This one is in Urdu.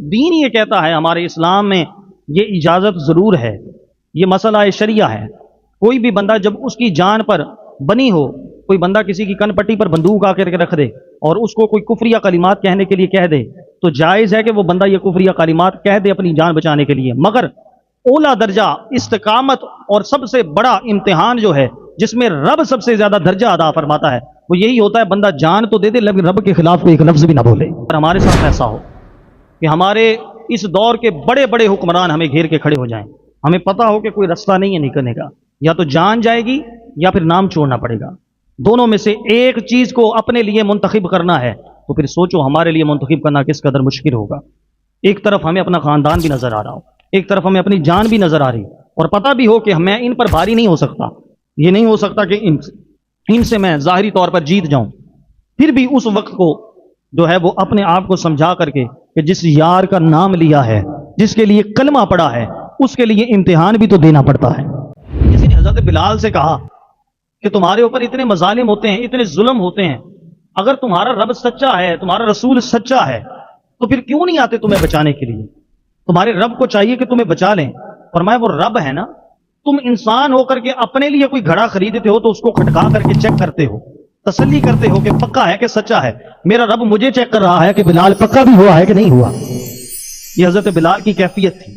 دین یہ کہتا ہے، ہمارے اسلام میں یہ اجازت ضرور ہے، یہ مسئلہ شریعہ ہے، کوئی بھی بندہ جب اس کی جان پر بنی ہو، کوئی بندہ کسی کی کن پٹی پر بندوق آ کر رکھ دے اور اس کو کوئی کفریہ کلمات کہنے کے لیے کہہ دے تو جائز ہے کہ وہ بندہ یہ کفریہ کلمات کہہ دے اپنی جان بچانے کے لیے، مگر اولا درجہ استقامت اور سب سے بڑا امتحان جو ہے جس میں رب سب سے زیادہ درجہ ادا فرماتا ہے وہ یہی ہوتا ہے بندہ جان تو دے دے لیکن رب کے خلاف کوئی ایک لفظ بھی نہ بولے۔ اور ہمارے ساتھ ایسا ہو کہ ہمارے اس دور کے بڑے بڑے حکمران ہمیں گھیر کے کھڑے ہو جائیں، ہمیں پتہ ہو کہ کوئی رستہ نہیں ہے نکلنے کا، یا تو جان جائے گی یا پھر نام چھوڑنا پڑے گا، دونوں میں سے ایک چیز کو اپنے لیے منتخب کرنا ہے تو پھر سوچو ہمارے لیے منتخب کرنا کس قدر مشکل ہوگا۔ ایک طرف ہمیں اپنا خاندان بھی نظر آ رہا ہو، ایک طرف ہمیں اپنی جان بھی نظر آ رہی اور پتہ بھی ہو کہ میں ان پر بھاری نہیں ہو سکتا، یہ نہیں ہو سکتا کہ ان سے میں ظاہری طور پر جیت جاؤں، پھر بھی اس وقت کو جو ہے وہ اپنے آپ کو سمجھا کر کے کہ جس یار کا نام لیا ہے، جس کے لیے کلمہ پڑا ہے، اس کے لیے امتحان بھی تو دینا پڑتا ہے۔ کسی نے حضرت بلال سے کہا کہ تمہارے اوپر اتنے مظالم ہوتے ہیں، اتنے ظلم ہوتے ہیں، اگر تمہارا رب سچا ہے، تمہارا رسول سچا ہے تو پھر کیوں نہیں آتے تمہیں بچانے کے لیے؟ تمہارے رب کو چاہیے کہ تمہیں بچا لیں۔ فرمایا وہ رب ہے نا، تم انسان ہو کر کے اپنے لیے کوئی گھڑا خریدتے ہو تو اس کو کھٹکا کر کے چیک کرتے ہو، تسلی کرتے ہو کہ پکا ہے کہ سچا ہے، میرا رب مجھے چیک کر رہا ہے کہ بلال پکا بھی ہوا ہے کہ نہیں ہوا۔ یہ حضرت بلال کی کیفیت تھی۔